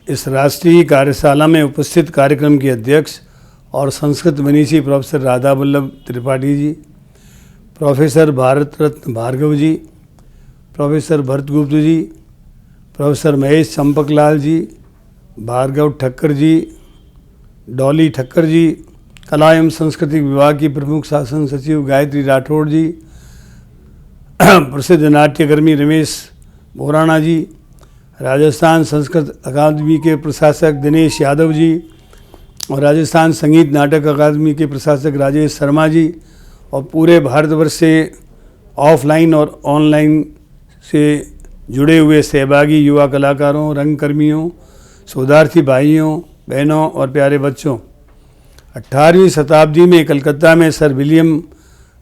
इस राष्ट्रीय कार्यशाला में उपस्थित कार्यक्रम के अध्यक्ष और संस्कृत मनीषी प्रोफेसर राधा वल्लभ त्रिपाठी जी, प्रोफेसर भारत रत्न भार्गव जी, प्रोफेसर भरत गुप्त जी, प्रोफेसर महेश चंपकलाल जी, भार्गव ठक्कर जी, डॉली ठक्कर जी, कला एवं संस्कृति विभाग की प्रमुख शासन सचिव गायत्री राठौड़ जी, प्रसिद्ध नाट्यकर्मी रमेश बोराना जी, राजस्थान संस्कृत अकादमी के प्रशासक दिनेश यादव जी और राजस्थान संगीत नाटक अकादमी के प्रशासक राजेश शर्मा जी और पूरे भारतवर्ष से ऑफलाइन और ऑनलाइन से जुड़े हुए सहभागी युवा कलाकारों, रंगकर्मियों, शोधार्थी भाइयों बहनों और प्यारे बच्चों। 18वीं शताब्दी में कलकत्ता में सर विलियम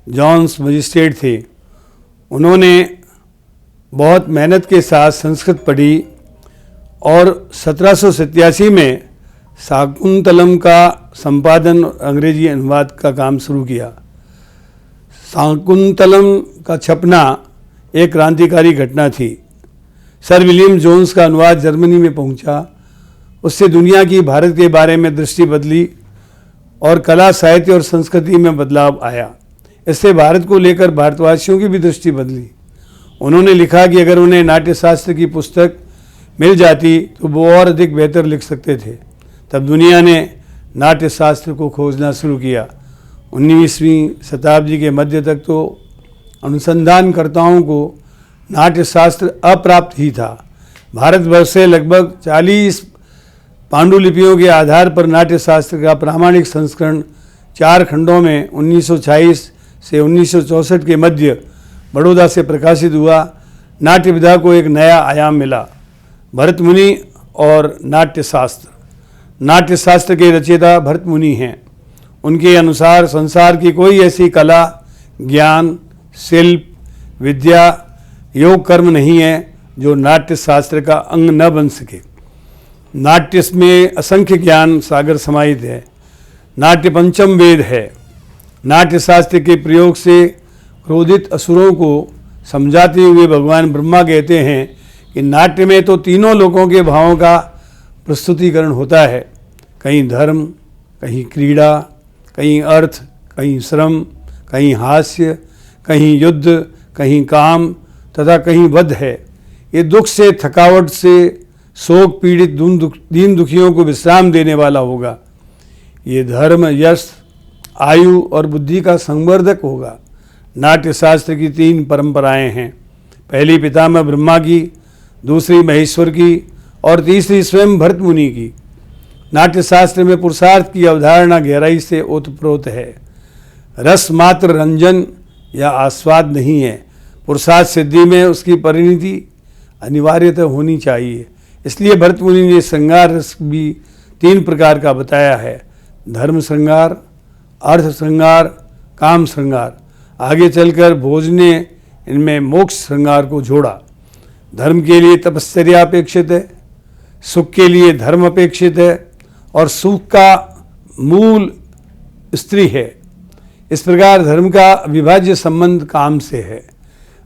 जॉन्स मजिस्ट्रेट थे। उन्होंने बहुत मेहनत के साथ संस्कृत पढ़ी और 1787 में शाकुंतलम का संपादन और अंग्रेजी अनुवाद का काम शुरू किया। शाकुंतलम का छपना एक क्रांतिकारी घटना थी। सर विलियम जोन्स का अनुवाद जर्मनी में पहुंचा। उससे दुनिया की भारत के बारे में दृष्टि बदली और कला, साहित्य और संस्कृति में बदलाव आया। इससे भारत को लेकर भारतवासियों की भी दृष्टि बदली। उन्होंने लिखा कि अगर उन्हें नाट्यशास्त्र की पुस्तक मिल जाती तो वो और अधिक बेहतर लिख सकते थे। तब दुनिया ने नाट्यशास्त्र को खोजना शुरू किया। 19वीं शताब्दी के मध्य तक तो अनुसंधानकर्ताओं को नाट्यशास्त्र अप्राप्त ही था। भारतवर्ष से लगभग 40 पांडुलिपियों के आधार पर नाट्यशास्त्र का प्रामाणिक संस्करण 4 खंडों में 1926 से 1964 के मध्य बड़ौदा से प्रकाशित हुआ। नाट्य विधा को एक नया आयाम मिला। भरत मुनि और नाट्यशास्त्र। नाट्यशास्त्र के रचयिता भरत मुनि हैं। उनके अनुसार संसार की कोई ऐसी कला, ज्ञान, शिल्प, विद्या, योग, कर्म नहीं है जो नाट्यशास्त्र का अंग न बन सके। नाट्य में असंख्य ज्ञान सागर समाहित है। नाट्य पंचम वेद है। नाट्यशास्त्र के प्रयोग से क्रोधित असुरों को समझाते हुए भगवान ब्रह्मा कहते हैं कि नाट्य में तो तीनों लोकों के भावों का प्रस्तुतिकरण होता है। कहीं धर्म, कहीं क्रीड़ा, कहीं अर्थ, कहीं श्रम, कहीं हास्य, कहीं युद्ध, कहीं काम तथा कहीं वध है। ये दुख से, थकावट से, शोक पीड़ित दीन दुखियों को विश्राम देने वाला होगा। ये धर्म, यश, आयु और बुद्धि का संवर्धक होगा। नाट्यशास्त्र की 3 परंपराएं हैं। पहली पितामह ब्रह्मा की, दूसरी महेश्वर की और तीसरी स्वयं भरत मुनि की। नाट्यशास्त्र में पुरुषार्थ की अवधारणा गहराई से ओतप्रोत है। रस मात्र रंजन या आस्वाद नहीं है। पुरुषार्थ सिद्धि में उसकी परिणति अनिवार्यतः होनी चाहिए। इसलिए भरत मुनि ने श्रृंगार रस भी 3 प्रकार का बताया है: धर्म श्रृंगार, अर्थ श्रृंगार, काम श्रृंगार। आगे चलकर भोज ने इनमें मोक्ष श्रृंगार को जोड़ा। धर्म के लिए तपश्चर्या अपेक्षित है, सुख के लिए धर्म अपेक्षित है और सुख का मूल स्त्री है। इस प्रकार धर्म का अविभाज्य संबंध काम से है।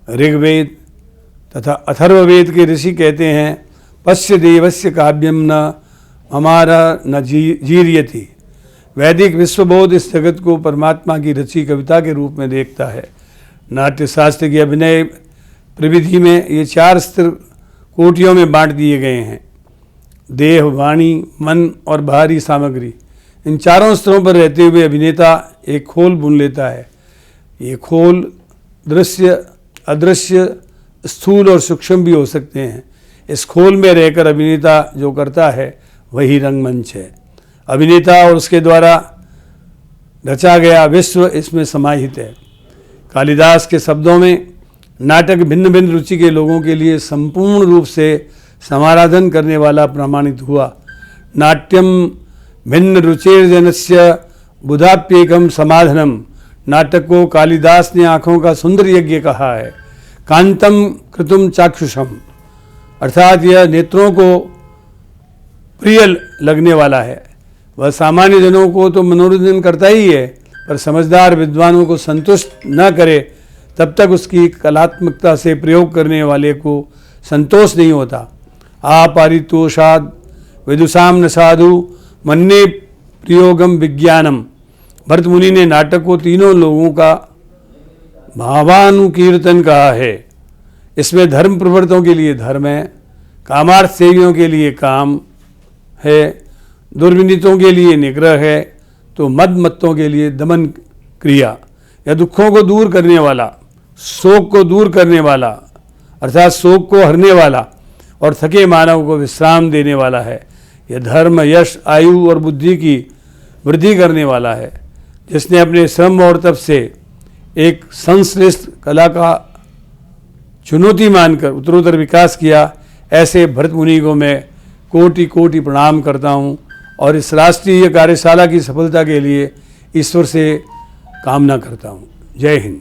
ऋग्वेद तथा अथर्ववेद के ऋषि कहते हैं, पश्य देवस्य काव्यम न हमारा न जीर्यति। वैदिक विश्वबोध इस जगत को परमात्मा की रची कविता के रूप में देखता है। नाट्यशास्त्र की अभिनय प्रविधि में ये 4 स्तर कोटियों में बांट दिए गए हैं: देह, वाणी, मन और बाहरी सामग्री। इन चारों स्तरों पर रहते हुए अभिनेता एक खोल बुन लेता है। ये खोल दृश्य, अदृश्य, स्थूल और सूक्ष्म भी हो सकते हैं। इस खोल में रहकर अभिनेता जो करता है वही रंगमंच है। अभिनेता और उसके द्वारा रचा गया विश्व इसमें समाहित है। कालिदास के शब्दों में नाटक भिन्न भिन्न रुचि के लोगों के लिए संपूर्ण रूप से समाराधन करने वाला प्रमाणित हुआ। नाट्यम भिन्न रुचिर्जनस्य बुधाप्येकम समाधनम। नाटक को कालिदास ने आँखों का सुंदर यज्ञ कहा है। कांतम कृतुम चाक्षुषम, अर्थात यह नेत्रों को प्रिय लगने वाला है। वह सामान्य जनों को तो मनोरंजन करता ही है, पर समझदार विद्वानों को संतुष्ट न करे तब तक उसकी कलात्मकता से प्रयोग करने वाले को संतोष नहीं होता। आपारितोषाद विदुषाम न साधु मन्ने प्रियोगम विज्ञानम। भरत मुनि ने नाटक को तीनों लोगों का भावानुकीर्तन कहा है। इसमें धर्म प्रवर्तकों के लिए धर्म है, कामार्थ सेवियों के लिए काम है, दुर्विनीतों के लिए निग्रह है, तो मदमत्तों के लिए दमन क्रिया या दुखों को दूर करने वाला, शोक को दूर करने वाला अर्थात शोक को हरने वाला और थके मानव को विश्राम देने वाला है। यह धर्म यश आयु और बुद्धि की वृद्धि करने वाला है। जिसने अपने श्रम और तप से एक संश्लिष्ट कला का चुनौती मानकर उत्तरोत्तर विकास किया, ऐसे भरत मुनि को मैं कोटि कोटि प्रणाम करता हूँ और इस राष्ट्रीय कार्यशाला की सफलता के लिए ईश्वर से कामना करता हूँ। जय हिंद।